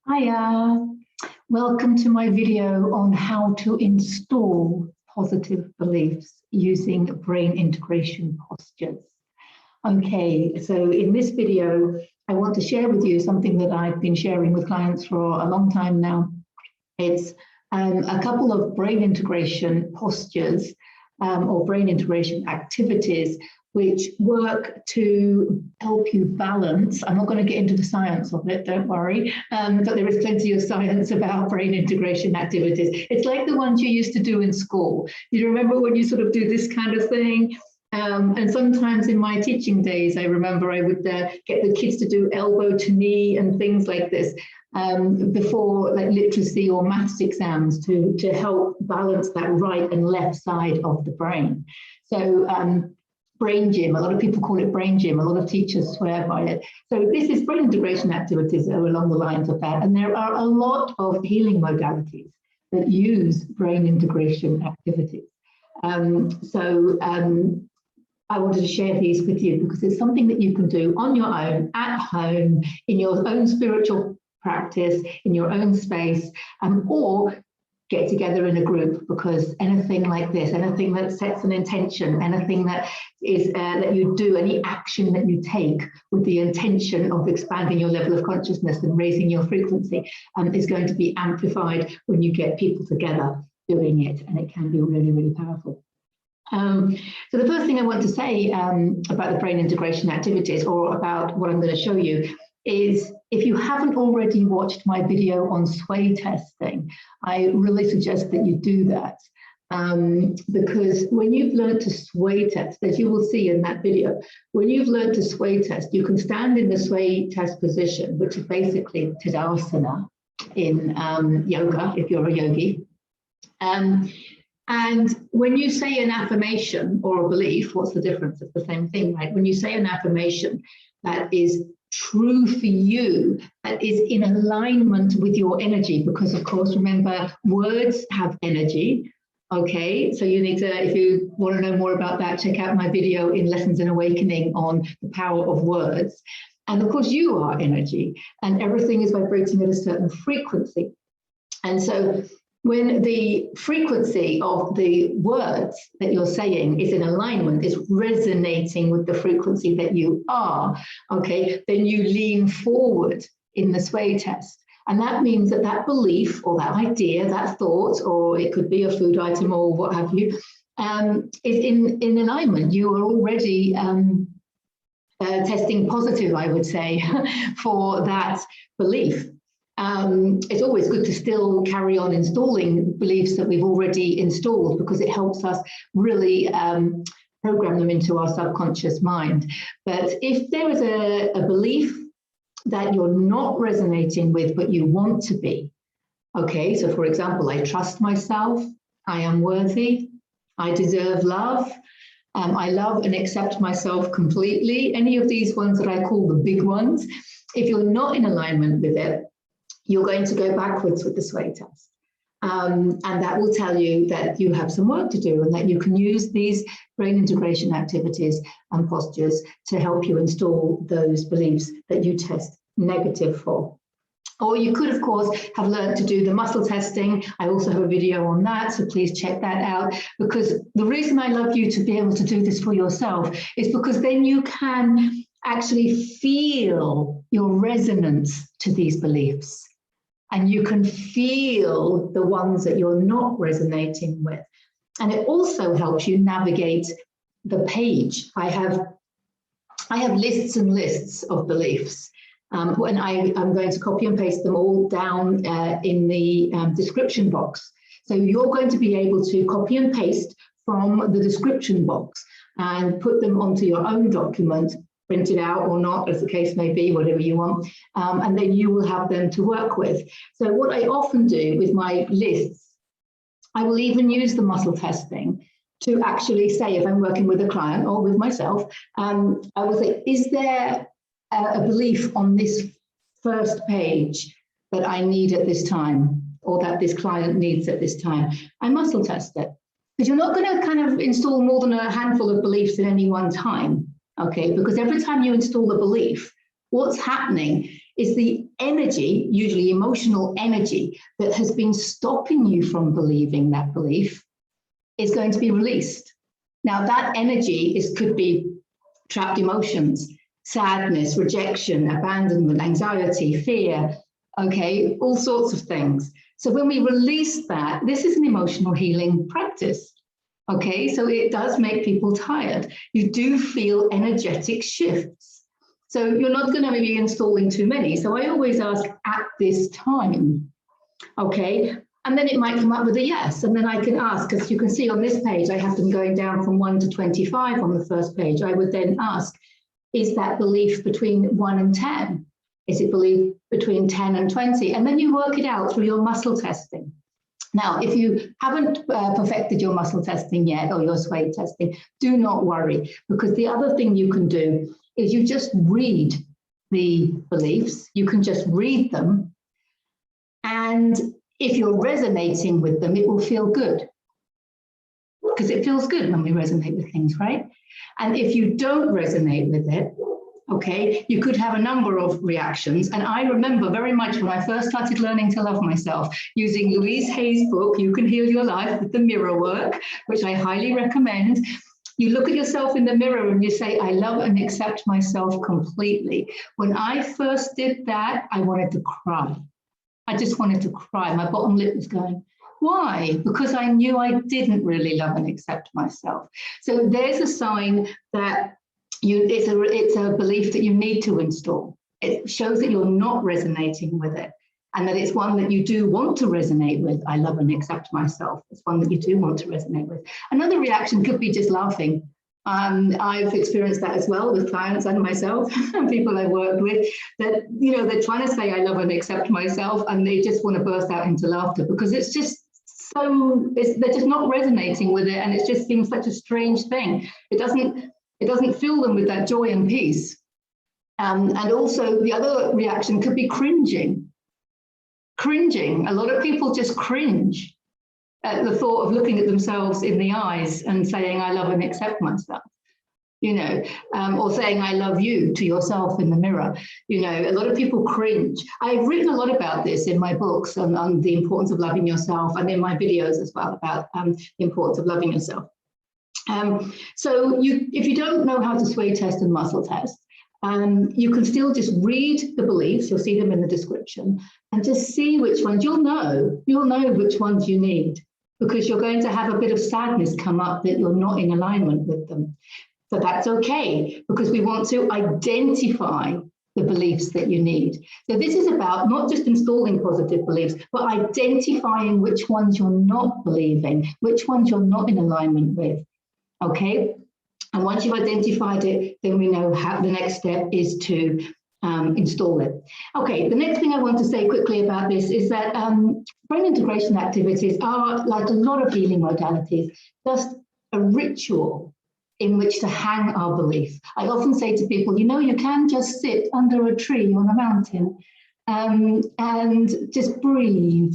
Hiya, welcome to my video on how to install positive beliefs using brain integration postures. Okay, so in this video, I want to share with you something that I've been sharing with clients for a long time now. It's a couple of brain integration postures or brain integration activities which work to help you balance. I'm not going to get into the science of it, don't worry, but there is plenty of science about brain integration activities. It's like the ones you used to do in school. You remember when you sort of do this kind of thing? And sometimes in my teaching days, I remember I would get the kids to do elbow to knee and things like this before like literacy or maths exams to help balance that right and left side of the brain. So brain gym, a lot of people call it brain gym, a lot of teachers swear by it. So this is brain integration activities that are along the lines of that. And there are a lot of healing modalities that use brain integration activities. I wanted to share these with you because it's something that you can do on your own, at home, in your own spiritual practice, in your own space, or get together in a group, because anything like this, anything that sets an intention, anything that is that you do, any action that you take with the intention of expanding your level of consciousness and raising your frequency is going to be amplified when you get people together doing it, and it can be really, really powerful. So the first thing I want to say about the brain integration activities, or about what I'm going to show you, is if you haven't already watched my video on sway testing, I really suggest that you do that. Because when you've learned to sway test, as you will see in that video, when you've learned to sway test, you can stand in the sway test position, which is basically Tadasana in yoga, if you're a yogi. And when you say an affirmation or a belief, what's the difference? It's the same thing, right? When you say an affirmation that is true for you, that is in alignment with your energy, because of course, remember, words have energy. Okay, so you need to, if you want to know more about that, check out my video in Lessons in Awakening on the power of words. And of course, you are energy, and everything is vibrating at a certain frequency. And so when the frequency of the words that you're saying is in alignment, is resonating with the frequency that you are, okay, then you lean forward in the sway test. And that means that that belief or that idea, that thought, or it could be a food item or what have you, is in alignment. You are already testing positive, I would say, for that belief. It's always good to still carry on installing beliefs that we've already installed, because it helps us really program them into our subconscious mind. But if there is a belief that you're not resonating with, but you want to be, okay, so for example, I trust myself, I am worthy, I deserve love, I love and accept myself completely, any of these ones that I call the big ones, if you're not in alignment with it, you're going to go backwards with the sway test. And that will tell you that you have some work to do, and that you can use these brain integration activities and postures to help you install those beliefs that you test negative for. Or you could, of course, have learned to do the muscle testing. I also have a video on that, so please check that out. Because the reason I love you to be able to do this for yourself is because then you can actually feel your resonance to these beliefs. And you can feel the ones that you're not resonating with. And it also helps you navigate the page. I have lists and lists of beliefs. And I'm going to copy and paste them all down in the description box. So you're going to be able to copy and paste from the description box and put them onto your own document, print it out or not, as the case may be, whatever you want, and then you will have them to work with. So what I often do with my lists, I will even use the muscle testing to actually say, if I'm working with a client or with myself, I will say, is there a belief on this first page that I need at this time, or that this client needs at this time? I muscle test it, because you're not going to kind of install more than a handful of beliefs at any one time. Okay, because every time you install the belief, what's happening is the energy, usually emotional energy, that has been stopping you from believing that belief is going to be released. Now, that energy could be trapped emotions, sadness, rejection, abandonment, anxiety, fear, okay, all sorts of things. So when we release that, this is an emotional healing practice. Okay, so it does make people tired. You do feel energetic shifts. So you're not going to be installing too many. So I always ask at this time, okay? And then it might come up with a yes. And then I can ask, as you can see on this page, I have them going down from 1 to 25 on the first page. I would then ask, is that belief between 1 and 10? Is it belief between 10 and 20? And then you work it out through your muscle testing. Now, if you haven't perfected your muscle testing yet or your sway testing, do not worry, because the other thing you can do is you just read the beliefs. You can just read them. And if you're resonating with them, it will feel good, because it feels good when we resonate with things, right? And if you don't resonate with it, okay, you could have a number of reactions. And I remember very much when I first started learning to love myself, using Louise Hay's book, You Can Heal Your Life, with the mirror work, which I highly recommend. You look at yourself in the mirror and you say, I love and accept myself completely. When I first did that, I wanted to cry. I just wanted to cry. My bottom lip was going. Why? Because I knew I didn't really love and accept myself. So there's a sign that it's a belief that you need to install. It shows that you're not resonating with it, and that it's one that you do want to resonate with. I love and accept myself. It's one that you do want to resonate with. Another reaction could be just laughing. I've experienced that as well with clients and myself, and people I work with, that, you know, they're trying to say I love and accept myself, and they just want to burst out into laughter because it's just they're just not resonating with it, and it just seems such a strange thing. It doesn't fill them with that joy and peace. And also the other reaction could be cringing. Cringing. A lot of people just cringe at the thought of looking at themselves in the eyes and saying, I love and accept myself, you know, or saying, I love you to yourself in the mirror. You know, a lot of people cringe. I've written a lot about this in my books on the importance of loving yourself, and in my videos as well about the importance of loving yourself. So if you don't know how to sway test and muscle test, you can still just read the beliefs. You'll see them in the description, and just see which ones you'll know which ones you need, because you're going to have a bit of sadness come up that you're not in alignment with them. So that's okay, because we want to identify the beliefs that you need. So this is about not just installing positive beliefs, but identifying which ones you're not believing, which ones you're not in alignment with. Okay, and once you've identified it, then we know how the next step is to install it. Okay, the next thing I want to say quickly about this is that brain integration activities are, like a lot of healing modalities, just a ritual in which to hang our belief. I often say to people, you know, you can just sit under a tree on a mountain and just breathe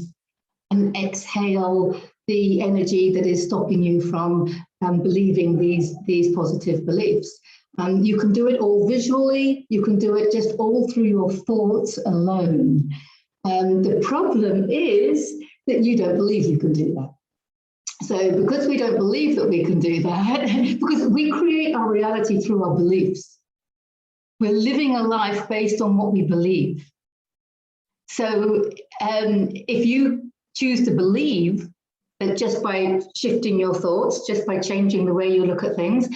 and exhale the energy that is stopping you from believing these positive beliefs. You can do it all visually. You can do it just all through your thoughts alone. The problem is that you don't believe you can do that. So because we don't believe that we can do that, because we create our reality through our beliefs, we're living a life based on what we believe. So if you choose to believe that just by shifting your thoughts, just by changing the way you look at things,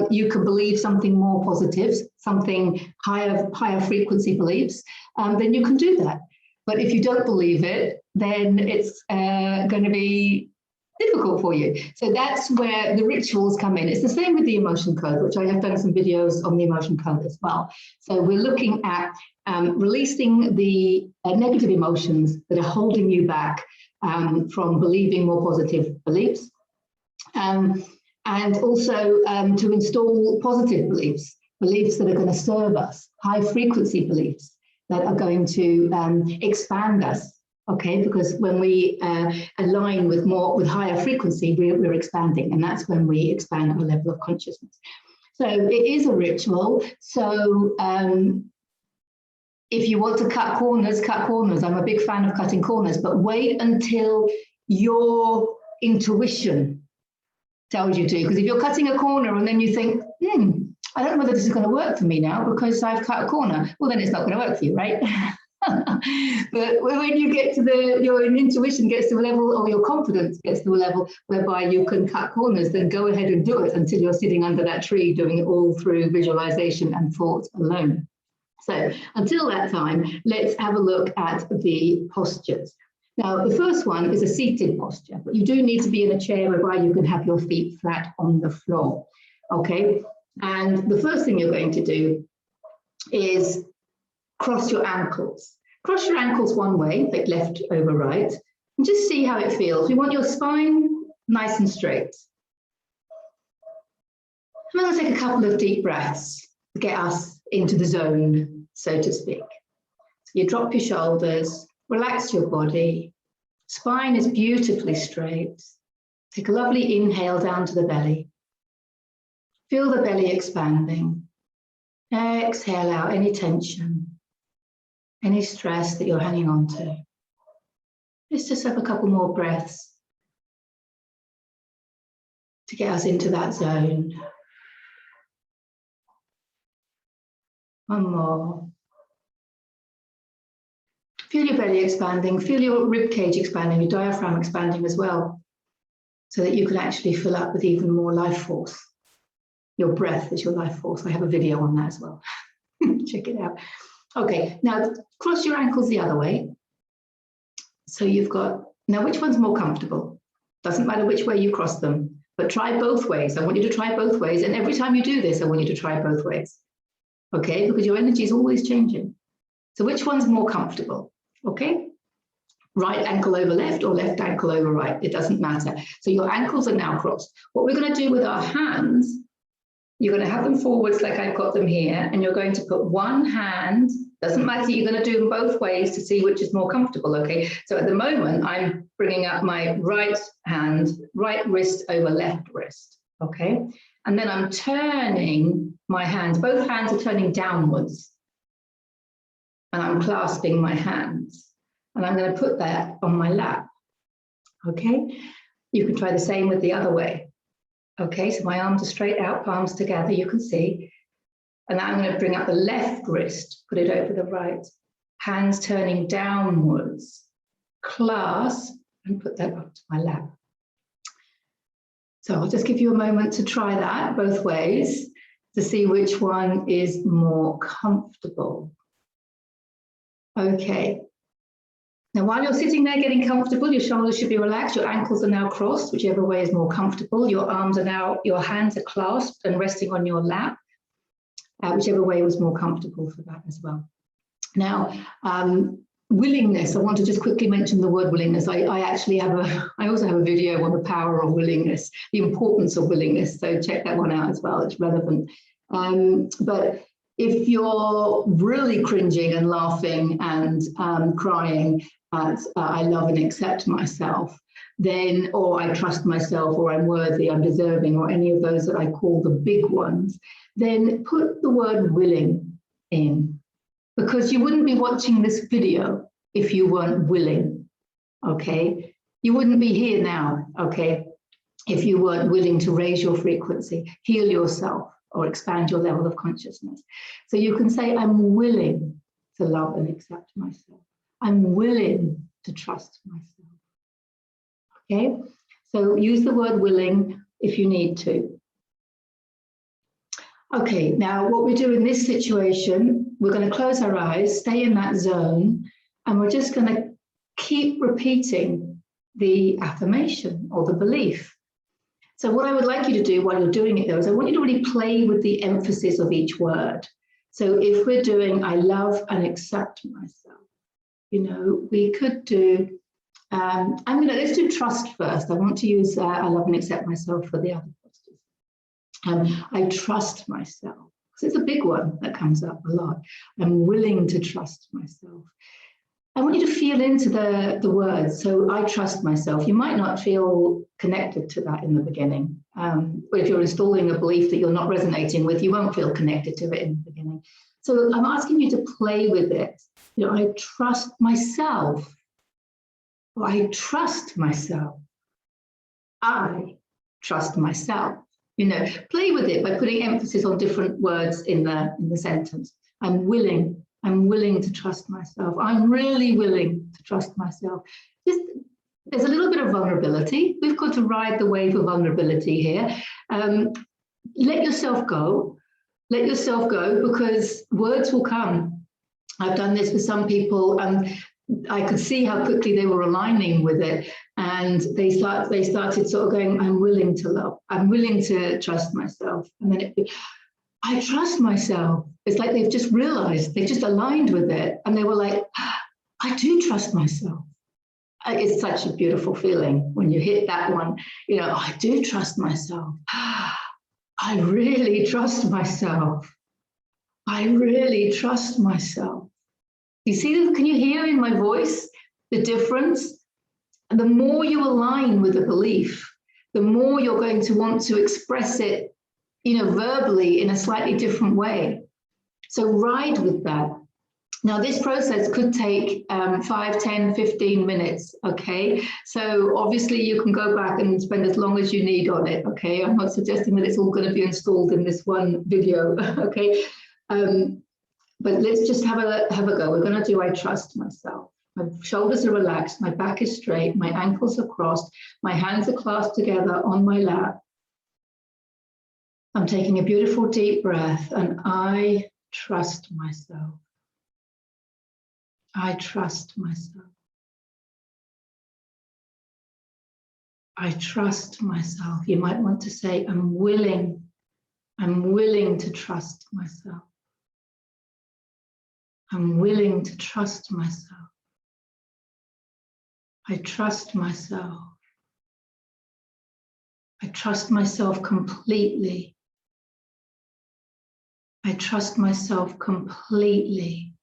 you can believe something more positive, something higher frequency beliefs, then you can do that. But if you don't believe it, then it's going to be difficult for you. So that's where the rituals come in. It's the same with the emotion code, which I have done some videos on the emotion code as well. So we're looking at releasing the negative emotions that are holding you back from believing more positive beliefs, and also to install positive beliefs that are going to serve us, high frequency beliefs that are going to expand us. Okay, because when we align with higher frequency, we're expanding, and that's when we expand our level of consciousness. So it is a ritual. So if you want to cut corners, cut corners. I'm a big fan of cutting corners, but wait until your intuition tells you to. Because if you're cutting a corner and then you think, I don't know whether this is going to work for me now because I've cut a corner, well, then it's not going to work for you, right? But when you get to your intuition gets to a level, or your confidence gets to a level whereby you can cut corners, then go ahead and do it until you're sitting under that tree doing it all through visualization and thought alone. So until that time, let's have a look at the postures. Now, the first one is a seated posture, but you do need to be in a chair whereby you can have your feet flat on the floor, okay? And the first thing you're going to do is cross your ankles. Cross your ankles one way, like left over right, and just see how it feels. We want your spine nice and straight. I'm going to take a couple of deep breaths to get us into the zone, so to speak. So you drop your shoulders, relax your body. Spine is beautifully straight. Take a lovely inhale down to the belly. Feel the belly expanding. Exhale out any tension, any stress that you're hanging on to. Let's just have a couple more breaths to get us into that zone. One more. Feel your belly expanding, feel your rib cage expanding, your diaphragm expanding as well, so that you can actually fill up with even more life force. Your breath is your life force. I have a video on that as well. Check it out. Okay, now cross your ankles the other way. So you've got, now which one's more comfortable? Doesn't matter which way you cross them, but try both ways. I want you to try both ways. And every time you do this, I want you to try both ways. Okay, because your energy is always changing. So which one's more comfortable? Okay, right ankle over left or left ankle over right, it doesn't matter. So your ankles are now crossed. What we're going to do with our hands, you're going to have them forwards like I've got them here, and you're going to put one hand, doesn't matter, you're going to do them both ways to see which is more comfortable, okay? So at the moment, I'm bringing up my right hand, right wrist over left wrist, okay? And then I'm turning my hands, both hands are turning downwards. And I'm clasping my hands. And I'm going to put that on my lap, okay? You can try the same with the other way. Okay, so my arms are straight out, palms together, you can see. And now I'm going to bring up the left wrist, put it over the right. Hands turning downwards, clasp, and put that onto my lap. So I'll just give you a moment to try that both ways to see which one is more comfortable. Okay. Now, while you're sitting there getting comfortable, your shoulders should be relaxed, your ankles are now crossed, whichever way is more comfortable. Your arms are now, your hands are clasped and resting on your lap, whichever way was more comfortable for that as well. Now, willingness, I want to just quickly mention the word willingness. I also have a video on the power of willingness, the importance of willingness. So check that one out as well, it's relevant. But if you're really cringing and laughing and crying at I love and accept myself, then, or I trust myself, or I'm worthy, I'm deserving, or any of those that I call the big ones, then put the word willing in, because you wouldn't be watching this video if you weren't willing, okay? You wouldn't be here now, okay, if you weren't willing to raise your frequency, heal yourself, or expand your level of consciousness. So you can say, I'm willing to love and accept myself. I'm willing to trust myself. Okay, so use the word willing if you need to. Okay, now what we do in this situation, we're going to close our eyes, stay in that zone, and we're just going to keep repeating the affirmation or the belief. So what I would like you to do while you're doing it, though, is I want you to really play with the emphasis of each word. So if we're doing, I love and accept myself, you know, we could do, let's do trust first. I want to use I love and accept myself for the other postures. I trust myself, because it's a big one that comes up a lot. I'm willing to trust myself. I want you to feel into the words. So I trust myself. You might not feel connected to that in the beginning. But if you're installing a belief that you're not resonating with, you won't feel connected to it in the beginning. So I'm asking you to play with it. You know, I trust myself. Or I trust myself. I trust myself. You know, play with it by putting emphasis on different words in the sentence. I'm willing to trust myself. I'm really willing to trust myself. There's a little bit of vulnerability. We've got to ride the wave of vulnerability here. Let yourself go. Let yourself go, because words will come. I've done this with some people, and I could see how quickly they were aligning with it, and they started sort of going, I'm willing to love, I'm willing to trust myself. And then I trust myself. It's like they've just realized, they just aligned with it, and they were like, I do trust myself. It's such a beautiful feeling when you hit that one. You know, I do trust myself. I really trust myself. I really trust myself. You see, can you hear in my voice the difference? And the more you align with a belief, the more you're going to want to express it, you know, verbally in a slightly different way. So ride with that. Now, this process could take 5, 10, 15 minutes, okay? So obviously you can go back and spend as long as you need on it, okay? I'm not suggesting that it's all going to be installed in this one video, okay? But let's just have a go. We're going to do I trust myself. My shoulders are relaxed, my back is straight, my ankles are crossed, my hands are clasped together on my lap. I'm taking a beautiful deep breath, and I trust myself. I trust myself. I trust myself. You might want to say, I'm willing to trust myself. I'm willing to trust myself. I trust myself. I trust myself completely. I trust myself completely.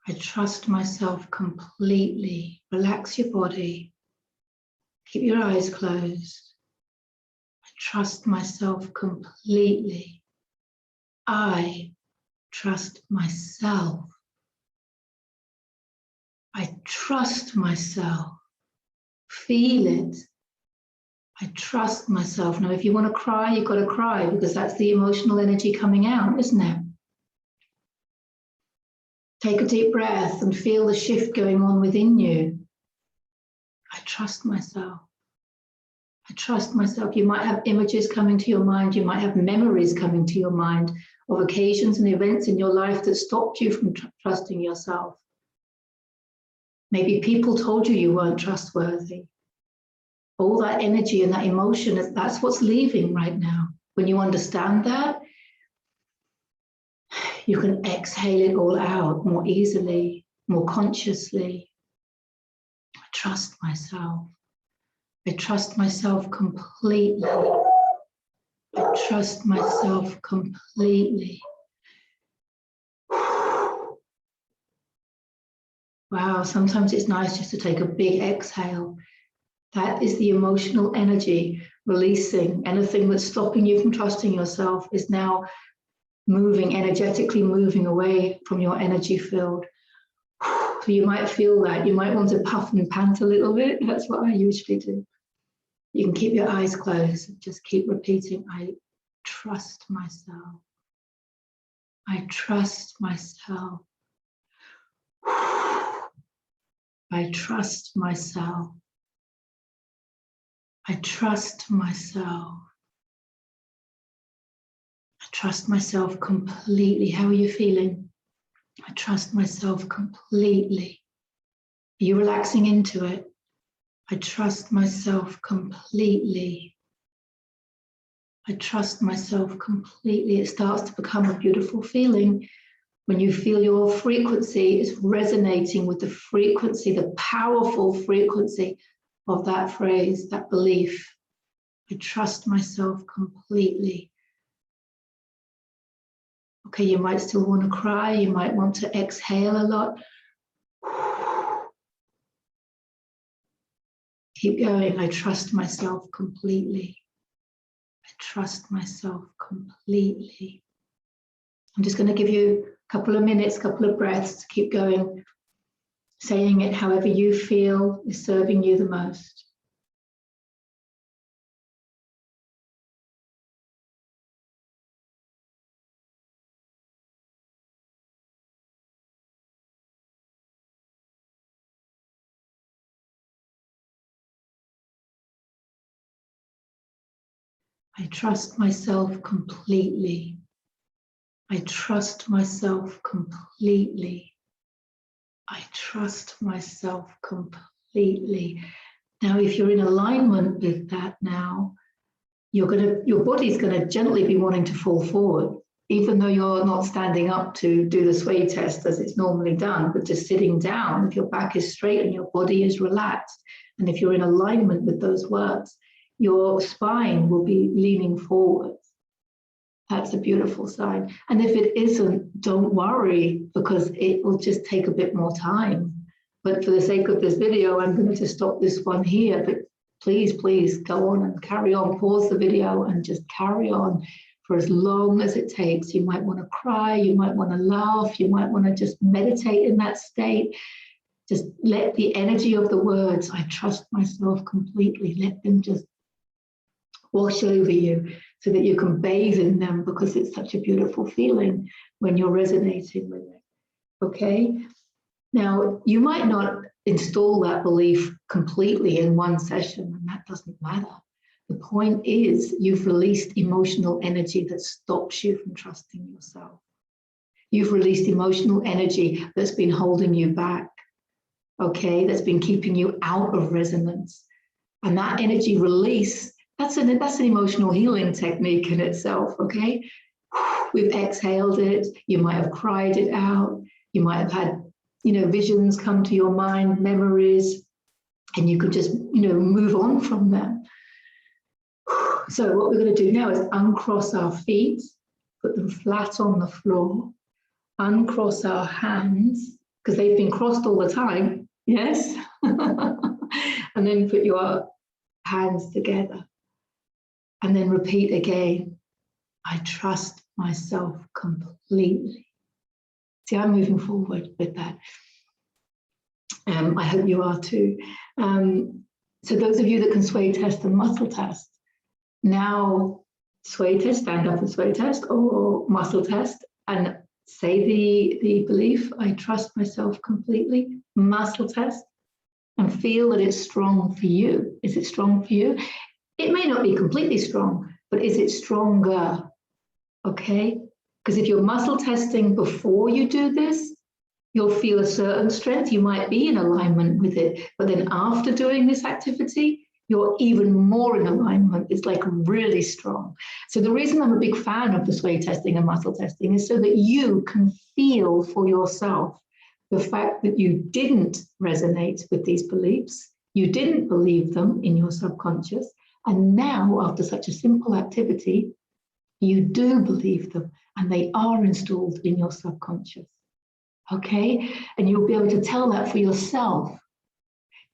I trust myself completely. Relax your body. Keep your eyes closed. I trust myself completely. I trust myself. I trust myself. Feel it. I trust myself. Now, if you want to cry, you've got to cry, because that's the emotional energy coming out, isn't it? Take a deep breath and feel the shift going on within you. I trust myself. I trust myself. You might have images coming to your mind. You might have memories coming to your mind of occasions and events in your life that stopped you from trusting yourself. Maybe people told you you weren't trustworthy. All that energy and that emotion, that's what's leaving right now. When you understand that, you can exhale it all out more easily, more consciously. I trust myself. I trust myself completely. I trust myself completely. Wow, sometimes it's nice just to take a big exhale. That is the emotional energy releasing. Anything that's stopping you from trusting yourself is now moving, energetically moving away from your energy field. So you might feel that. You might want to puff and pant a little bit. That's what I usually do. You can keep your eyes closed and just keep repeating, I trust myself. I trust myself. I trust myself. I trust myself. I trust myself completely. How are you feeling? I trust myself completely. Are you relaxing into it? I trust myself completely. I trust myself completely. It starts to become a beautiful feeling when you feel your frequency is resonating with the frequency, the powerful frequency of that phrase, that belief. I trust myself completely. Okay, you might still want to cry. You might want to exhale a lot. Keep going. I trust myself completely. I trust myself completely. I'm just going to give you a couple of minutes, couple of breaths to keep going, saying it however you feel is serving you the most. I trust myself completely. I trust myself completely. I trust myself completely. Now, if you're in alignment with that now, your body's gonna gently be wanting to fall forward, even though you're not standing up to do the sway test as it's normally done, but just sitting down, if your back is straight and your body is relaxed, and if you're in alignment with those words, your spine will be leaning forward. That's a beautiful sign. And if it isn't, don't worry, because it will just take a bit more time. But for the sake of this video, I'm going to just stop this one here. But please, please go on and carry on. Pause the video and just carry on for as long as it takes. You might want to cry, you might want to laugh, you might want to just meditate in that state. Just let the energy of the words, I trust myself completely, let them just wash over you so that you can bathe in them, because it's such a beautiful feeling when you're resonating with it. Okay? Now, you might not install that belief completely in one session, and that doesn't matter. The point is you've released emotional energy that stops you from trusting yourself. You've released emotional energy that's been holding you back, okay? That's been keeping you out of resonance. And that energy release, that's an emotional healing technique in itself, okay? We've exhaled it. You might have cried it out. You might have had, visions come to your mind, memories, and you could just, move on from them. So what we're going to do now is uncross our feet, put them flat on the floor, uncross our hands, because they've been crossed all the time, yes? And then put your hands together. And then repeat again, I trust myself completely. See, I'm moving forward with that. I hope you are too. So those of you that can sway test and muscle test, now sway test, stand up and sway test, or muscle test, and say the belief, I trust myself completely, muscle test, and feel that it's strong for you. Is it strong for you? It may not be completely strong, but is it stronger? Okay? Because if you're muscle testing before you do this, you'll feel a certain strength. You might be in alignment with it, but then after doing this activity, you're even more in alignment. It's like really strong. So the reason I'm a big fan of the sway testing and muscle testing is so that you can feel for yourself the fact that you didn't resonate with these beliefs, you didn't believe them in your subconscious, and now after such a simple activity, you do believe them and they are installed in your subconscious. Okay? And you'll be able to tell that for yourself.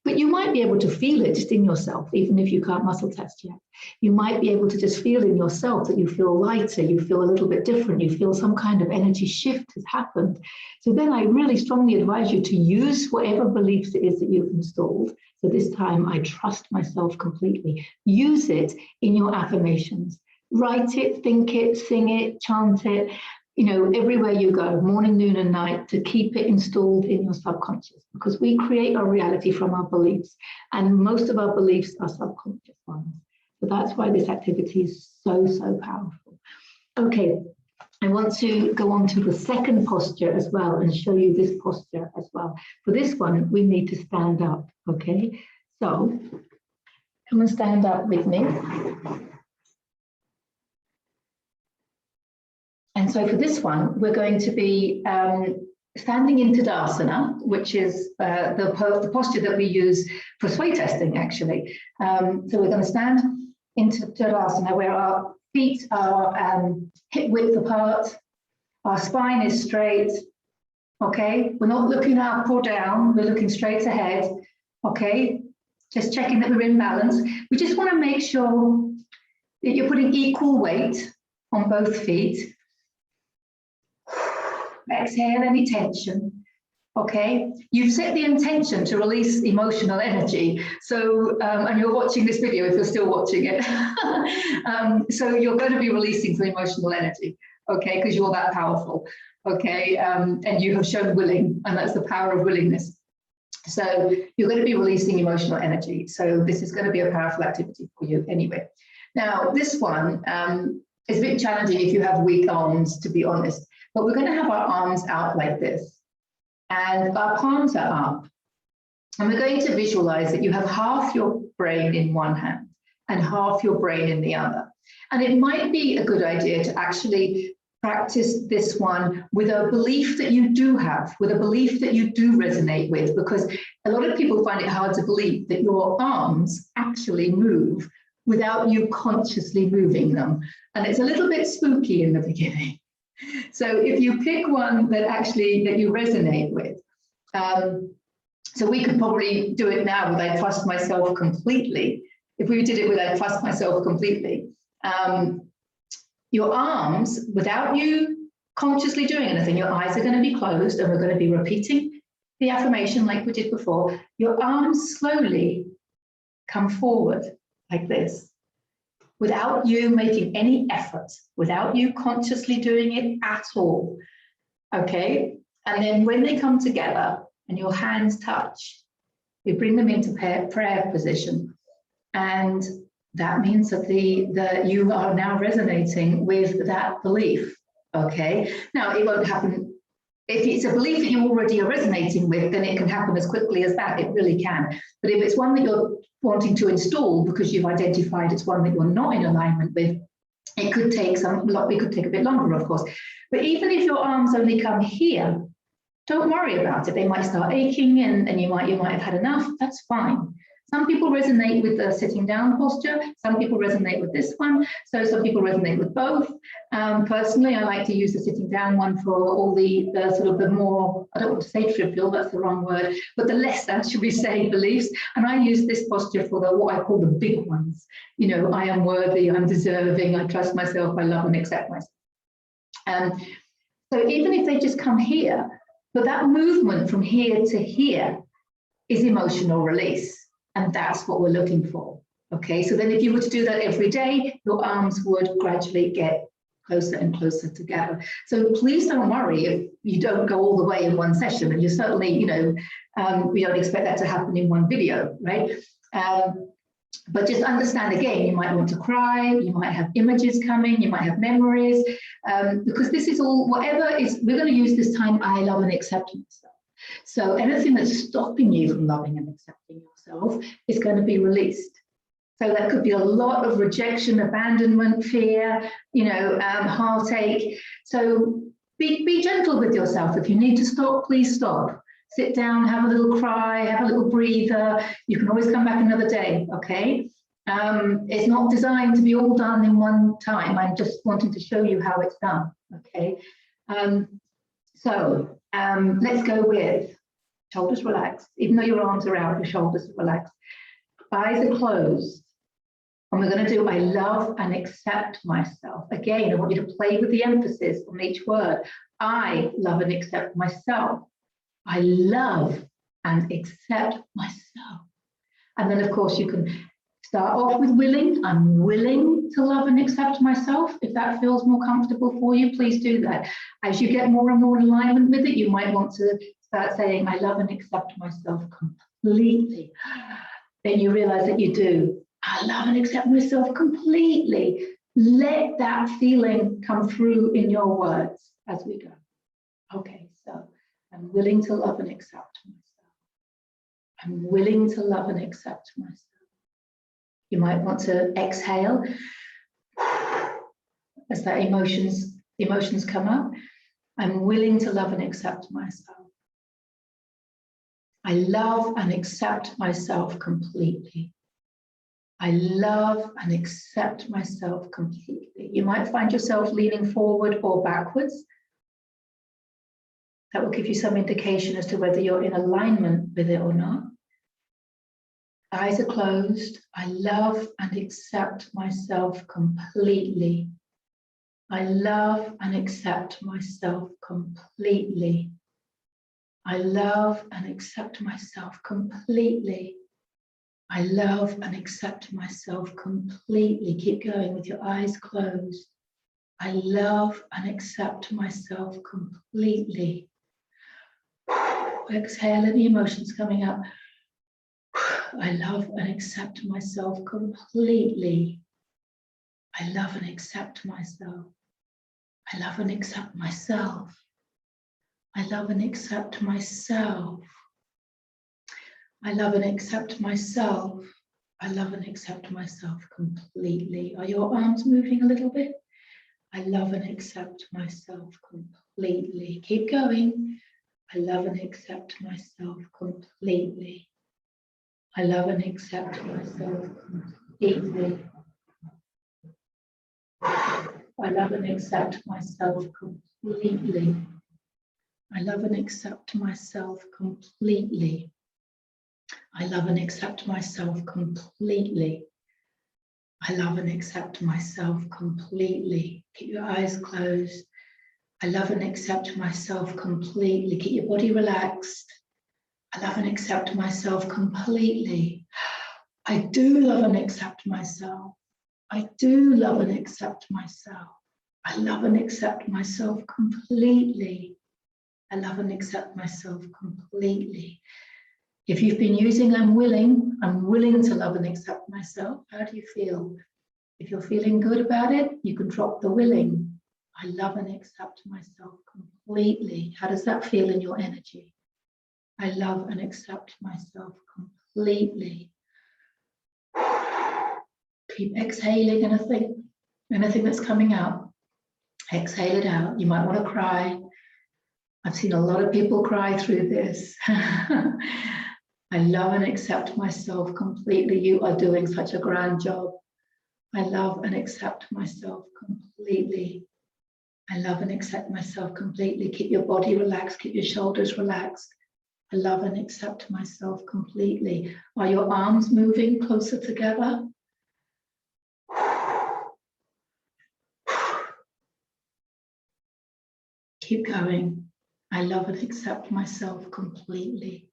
But you might be able to feel it just in yourself, even if you can't muscle test yet. You might be able to just feel in yourself that you feel lighter, you feel a little bit different, you feel some kind of energy shift has happened. So then I really strongly advise you to use whatever beliefs it is that you've installed. So this time, I trust myself completely. Use it in your affirmations. Write it, think it, sing it, chant it, everywhere you go, morning, noon, and night, to keep it installed in your subconscious, because we create our reality from our beliefs, and most of our beliefs are subconscious ones. So that's why this activity is so, so powerful. Okay, I want to go on to the second posture as well and show you this posture as well. For this one, we need to stand up, okay? So come and stand up with me. And so for this one, we're going to be standing in Tadasana, which is the posture that we use for sway testing, actually. So we're going to stand into Tadasana, where our feet are hip width apart, our spine is straight, okay? We're not looking up or down, we're looking straight ahead, okay? Just checking that we're in balance. We just want to make sure that you're putting equal weight on both feet. Exhale any tension. Okay, you've set the intention to release emotional energy. So, and you're watching this video if you're still watching it. So you're going to be releasing some emotional energy, okay, because you're that powerful, okay, and you have shown willing, and that's the power of willingness. So you're going to be releasing emotional energy. So this is going to be a powerful activity for you anyway. Now, this one is a bit challenging if you have weak arms, to be honest, but we're going to have our arms out like this. And our palms are up, and we're going to visualize that you have half your brain in one hand and half your brain in the other. And it might be a good idea to actually practice this one with a belief that you do have, with a belief that you do resonate with, because a lot of people find it hard to believe that your arms actually move without you consciously moving them. And it's a little bit spooky in the beginning. So if you pick one that actually that you resonate with, so we could probably do it now with I trust myself completely. If we did it with I trust myself completely, your arms, without you consciously doing anything, your eyes are going to be closed, and we're going to be repeating the affirmation like we did before. Your arms slowly come forward like this, without you making any effort, without you consciously doing it at all, okay? And then when they come together and your hands touch, we bring them into prayer position. And that means that you are now resonating with that belief, okay? Now, it won't happen. If it's a belief that you already are resonating with, then it can happen as quickly as that. It really can. But if it's one that you're wanting to install because you've identified it's one that you're not in alignment with, it could take a bit longer, of course. But even if your arms only come here, don't worry about it. They might start aching, and you might have had enough. That's fine. Some people resonate with the sitting down posture. Some people resonate with this one. So some people resonate with both. Personally, I like to use the sitting down one for all the sort of the more, I don't want to say trivial, that's the wrong word, but the less than, should we say, beliefs. And I use this posture for what I call the big ones. You know, I am worthy, I'm deserving, I trust myself, I love and accept myself. So even if they just come here, but that movement from here to here is emotional release. And that's what we're looking for, okay? So then if you were to do that every day, your arms would gradually get closer and closer together. So please don't worry if you don't go all the way in one session, and you certainly, you know, we don't expect that to happen in one video, right? But just understand, again, you might want to cry, you might have images coming, you might have memories, because this is all, whatever is, we're going to use this time, I love and accept myself. So anything that's stopping you from loving and accepting yourself is going to be released. So that could be a lot of rejection, abandonment, fear, you know, heartache. So be gentle with yourself. If you need to stop, please stop. Sit down, have a little cry, have a little breather. You can always come back another day, okay? It's not designed to be all done in one time. I'm just wanting to show you how it's done, okay? So let's go with shoulders relaxed. Even though your arms are out, your shoulders are relaxed. Eyes are closed. And we're going to do I love and accept myself. Again, I want you to play with the emphasis on each word. I love and accept myself. I love and accept myself. And then, of course, you can start off with willing. I'm willing to love and accept myself. If that feels more comfortable for you, please do that. As you get more and more in alignment with it, you might want to start saying, I love and accept myself completely. Then you realize that you do. I love and accept myself completely. Let that feeling come through in your words as we go. Okay, so I'm willing to love and accept myself. I'm willing to love and accept myself. You might want to exhale as that emotions come up. I'm willing to love and accept myself. I love and accept myself completely. I love and accept myself completely. You might find yourself leaning forward or backwards. That will give you some indication as to whether you're in alignment with it or not. Eyes are closed. I love and accept myself completely. I love and accept myself completely. I love and accept myself completely. I love and accept myself completely. Keep going with your eyes closed. I love and accept myself completely. Exhale any emotions coming up. I love and accept myself completely. I love and accept myself. I love and accept myself. I love and accept myself. I love and accept myself. I love and accept myself completely. Are your arms moving a little bit? I love and accept myself completely. Keep going. I love and accept myself completely. I love and accept myself completely. I love and accept myself completely. I love and accept myself completely. I love and accept myself completely. I love and accept myself completely. Keep your eyes closed. I love and accept myself completely. Keep your body relaxed. I love and accept myself completely. I do love and accept myself. I do love and accept myself. I love and accept myself completely. I love and accept myself completely. If you've been using I'm willing to love and accept myself, how do you feel? If you're feeling good about it, you can drop the willing. I love and accept myself completely. How does that feel in your energy? I love and accept myself completely. Keep exhaling anything that's coming out. Exhale it out. You might want to cry. I've seen a lot of people cry through this. I love and accept myself completely. You are doing such a grand job. I love and accept myself completely. I love and accept myself completely. Keep your body relaxed. Keep your shoulders relaxed. I love and accept myself completely. Are your arms moving closer together? Keep going. I love and accept myself completely.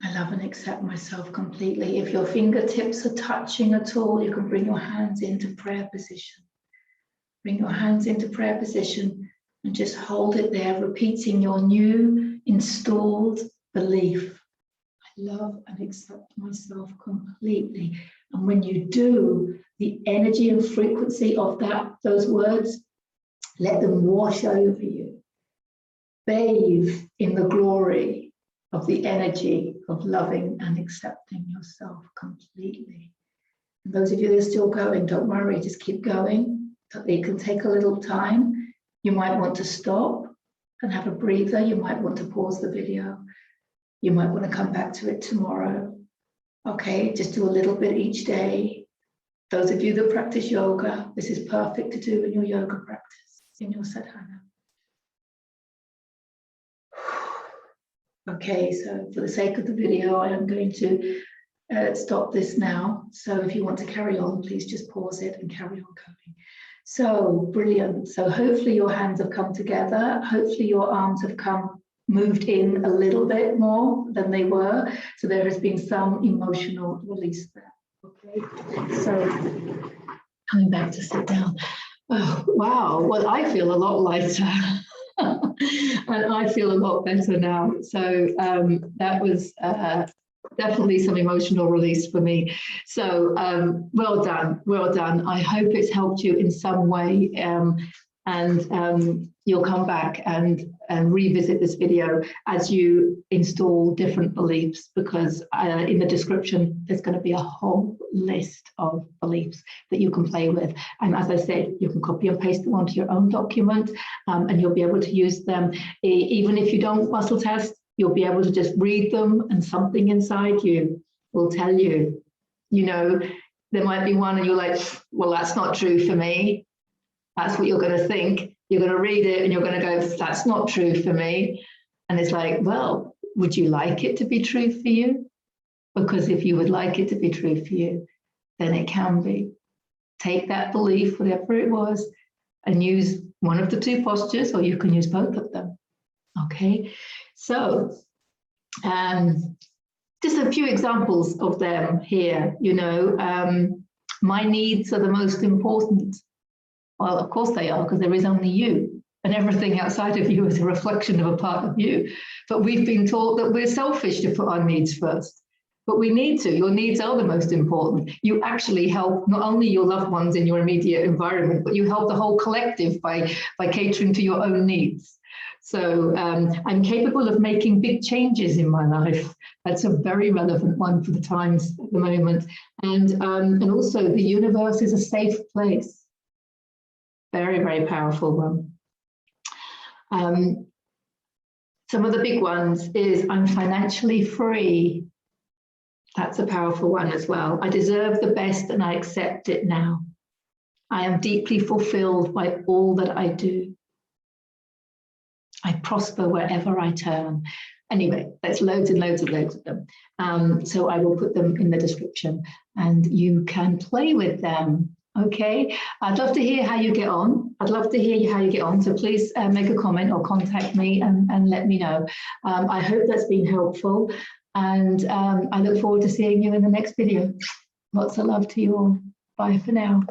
I love and accept myself completely. If your fingertips are touching at all, you can bring your hands into prayer position. Bring your hands into prayer position and just hold it there, repeating your new installed belief. I love and accept myself completely. And when you do, the energy and frequency of those words, let them wash over you. Bathe in the glory of the energy of loving and accepting yourself completely. And those of you that are still going, don't worry, just keep going. It can take a little time. You might want to stop and have a breather. You might want to pause the video. You might want to come back to it tomorrow. Okay, just do a little bit each day. Those of you that practice yoga, this is perfect to do in your yoga practice, in your sadhana. Okay, so for the sake of the video, I am going to stop this now. So if you want to carry on, please just pause it and carry on going. So brilliant. So hopefully your hands have come together. Hopefully your arms have moved in a little bit more than they were. So there has been some emotional release there. Okay, so coming back to sit down. Oh, wow. Well, I feel a lot lighter. And I feel a lot better now. So that was definitely some emotional release for me. So well done, well done. I hope it's helped you in some way, and you'll come back and revisit this video as you install different beliefs, because in the description there's going to be a whole list of beliefs that you can play with, and as I said, you can copy and paste them onto your own document, and you'll be able to use them. Even if you don't muscle test, you'll be able to just read them, and something inside you will tell you, you know, there might be one and you're like, well, that's not true for me. That's what you're going to think. You're going to read it and you're going to go, that's not true for me. And it's like, well, would you like it to be true for you? Because if you would like it to be true for you, then it can be. take that belief, whatever it was, and use one of the two postures, or you can use both of them. Okay, so just a few examples of them here. You know, my needs are the most important. Well, of course they are, because there is only you, and everything outside of you is a reflection of a part of you. But we've been taught that we're selfish to put our needs first. But we need to. Your needs are the most important. You actually help not only your loved ones in your immediate environment, but you help the whole collective by catering to your own needs. So I'm capable of making big changes in my life. That's a very relevant one for the times at the moment. And also the universe is a safe place. Very, very powerful one. Some of the big ones is I'm financially free. That's a powerful one as well. I deserve the best and I accept it now. I am deeply fulfilled by all that I do. I prosper wherever I turn. Anyway, there's loads and loads of them. So I will put them in the description and you can play with them. Okay, I'd love to hear how you get on. I'd love to hear how you get on. So please make a comment or contact me and let me know. I hope that's been helpful. And I look forward to seeing you in the next video. Lots of love to you all. Bye for now.